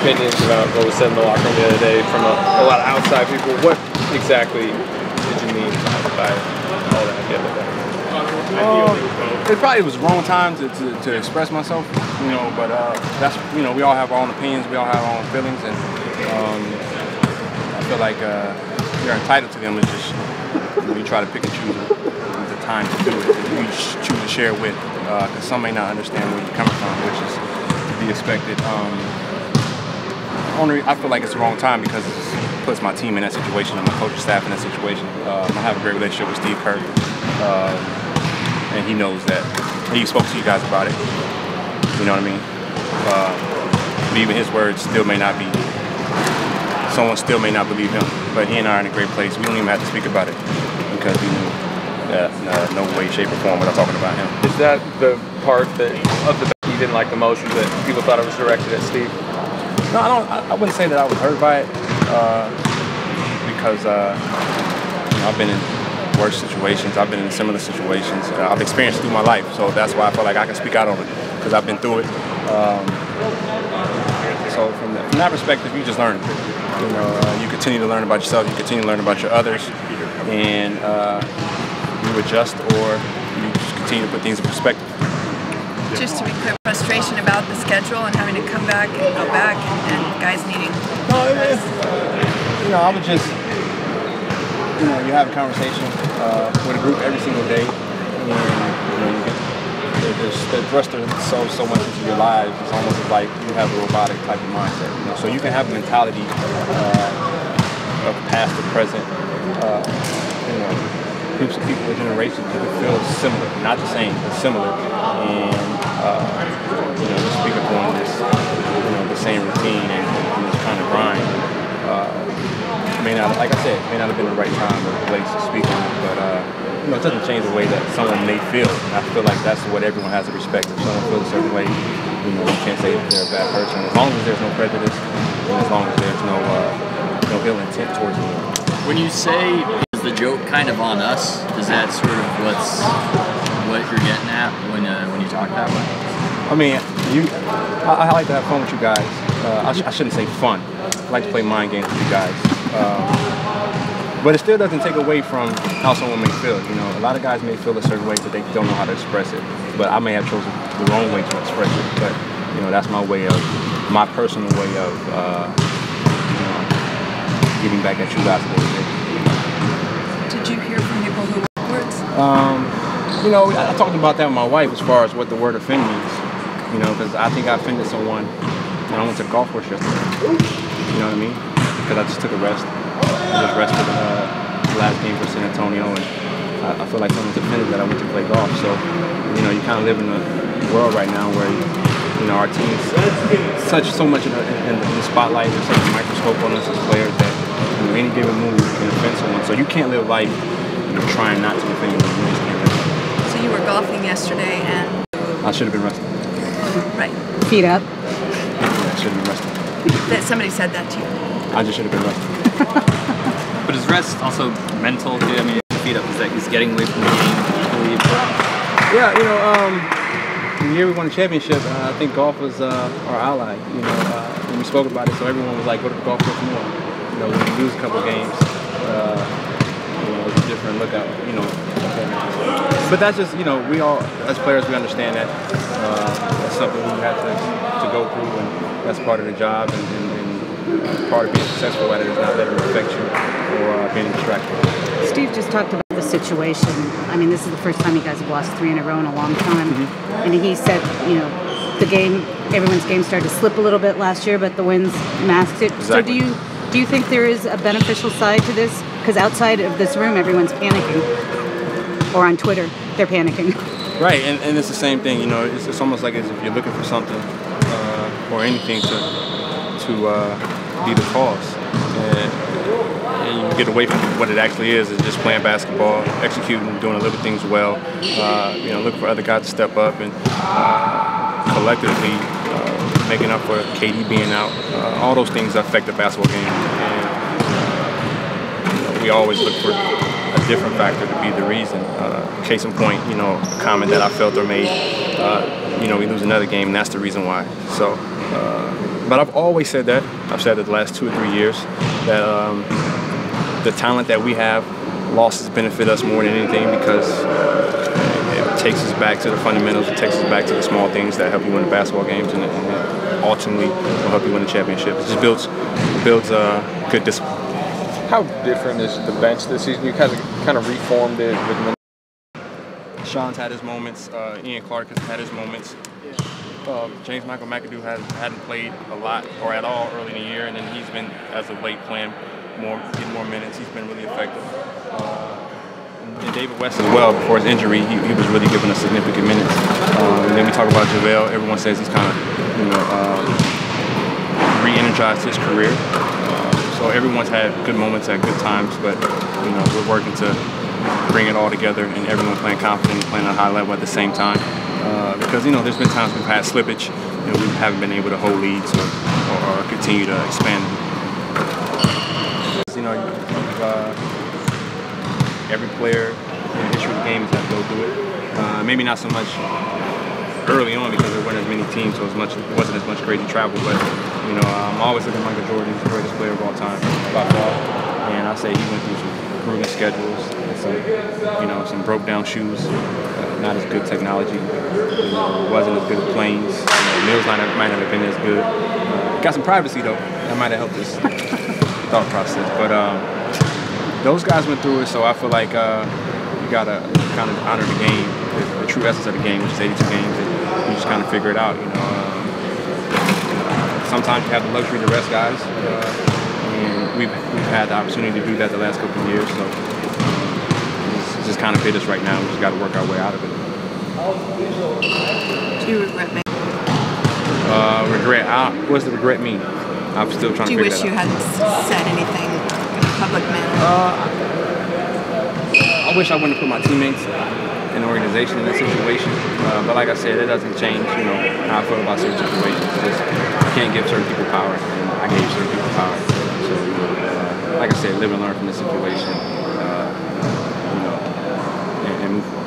opinions about what was said in the locker room the other day from a lot of outside people. What exactly did you mean by all that the other day? It probably was the wrong time to express myself, you know, but that's, you know, we all have our own opinions, we all have our own feelings, and I feel like you're entitled to them. It's just, you know, you try to pick and choose the time to do it, who you choose to share with, because some may not understand where you're coming from, which is to be expected. I feel like it's the wrong time because it puts my team in that situation and my coaching staff in that situation. I have a great relationship with Steve Kerr, and he knows that. He spoke to you guys about it. You know what I mean? But even his words still may not be. Someone still may not believe him. But he and I are in a great place. We don't even have to speak about it because we knew that no way, shape, or form without talking about him. Is that the part that you didn't like the most, was that people thought it was directed at Steve? No, I wouldn't say that I was hurt by it because you know, I've been in worse situations. I've been in similar situations. I've experienced through my life, so that's why I feel like I can speak out on it because I've been through it. So from that perspective, you just learn. You know, you continue to learn about yourself. You continue to learn about your others, and you adjust or you just continue to put things in perspective. Just to be clear, frustration about the schedule and having to come back and go back and guys needing. No, you know, I would just, you know, you have a conversation with a group every single day, and you know, they're thrust so much into your lives. It's almost like you have a robotic type of mindset. You know? So you can have a mentality of past to present. You know, groups of people, generations, you can feel similar, not the same, but similar, and you know, just speak upon this, you know, the same routine and this kind of grind. May not, like I said, may not have been the right time or place to speak on it, but you know, it doesn't change the way that someone may feel. And I feel like that's what everyone has to respect. If someone feels a certain way, you know, you can't say that they're a bad person. As long as there's no prejudice, and as long as there's no ill intent towards them. When you say is the joke kind of on us, is that sort of what you're getting at when you talk that way? I mean, I like to have fun with you guys. I shouldn't say fun. I like to play mind games with you guys. But it still doesn't take away from how someone may feel. You know, a lot of guys may feel a certain way that they don't know how to express it. But I may have chosen the wrong way to express it. But you know, that's my personal way of you know, getting back at you guys a little bit. Did you hear from people who were words? You know, I talked about that with my wife as far as what the word offend means. You know, because I think I offended someone when I went to the golf course yesterday. You know what I mean? Because I just took a rest. I just rested the last game for San Antonio, and I feel like someone's offended that I went to play golf. So, you know, you kind of live in a world right now where, you know, our team's so much in the spotlight. There's such a microscope on us as players that, you know, any given move can offend someone. So you can't live life, you know, trying not to offend anyone. You just can't live life. So you were golfing yesterday and... I should have been resting. Right. Feet up. I should have been resting. Somebody said that to you. I just should have been resting. But is rest also mental too? I mean, feet up, is that he's getting away from the game equally important? Yeah, you know, the year we won the championship, I think golf was our ally. You know, when we spoke about it, so everyone was like, go to the golf course more. You know, when we lose a couple games, you know, it's a different lookout. You know, but that's just, you know, we all as players we understand that that's something we have to go through, and that's part of the job, and part of being successful at it is not letting it affect you or being distracted. Steve just talked about the situation. I mean, this is the first time you guys have lost 3 in a row in a long time. And he said, you know, everyone's game started to slip a little bit last year, but the wins masked it. Exactly. So do you think there is a beneficial side to this? Because outside of this room, everyone's panicking. Or on Twitter, they're panicking. Right, and it's the same thing. You know, it's almost like as if you're looking for something or anything to be the cause, and you get away from what it actually is just playing basketball, executing, doing the little things well. You know, looking for other guys to step up and collectively making up for KD being out. All those things affect the basketball game, and you know, we always look for a different factor to be the reason. Case in point, you know, a comment that I felt or made. You know, we lose another game, and that's the reason why. So. But I've always said that. I've said it the last 2 or 3 years that the talent that we have, losses benefit us more than anything because it takes us back to the fundamentals. It takes us back to the small things that help you win the basketball games and ultimately will help you win the championship. It just builds good discipline. How different is the bench this season? You kind of reformed it with. Sean's had his moments. Ian Clark has had his moments. James Michael McAdoo hadn't played a lot or at all early in the year, and then he's been, as of late, playing getting more minutes. He's been really effective. And D.West as well, before his injury, he was really giving us significant minutes. And then we talk about JaVale. Everyone says he's kind of, re-energized his career. So everyone's had good moments at good times, but we're working to bring it all together and everyone playing confident and playing at a high level at the same time. Because there's been times we've had slippage and we haven't been able to hold leads or continue to expand. Every player in the history of the game has had to go through it. Maybe not so much early on because there weren't as many teams, so it wasn't as much crazy travel. But I'm always looking at Michael Jordan, he's the greatest player of all time by far. And I say he went through some grueling schedules, and some broke down shoes, not as good technology, wasn't as good as planes. Meals might not have been as good. Got some privacy though, that might have helped his thought process. But those guys went through it, so I feel like you gotta kind of honor the game, the true essence of the game, which is 82 games, and you just kind of figure it out. Sometimes you have the luxury to rest guys. And we've had the opportunity to do that the last couple of years, so it's just kind of hit us right now. We just got to work our way out of it. Do you regret making? Regret? What does the regret mean? I'm still trying to figure that out. Do you wish you hadn't said anything in a public manner? I wish I wouldn't have put my teammates and the organization in that situation. But like I said, it doesn't change, how I feel about certain situations. You can't give certain people power, and I gave certain people power. So, like I said, live and learn from the situation, and move forward.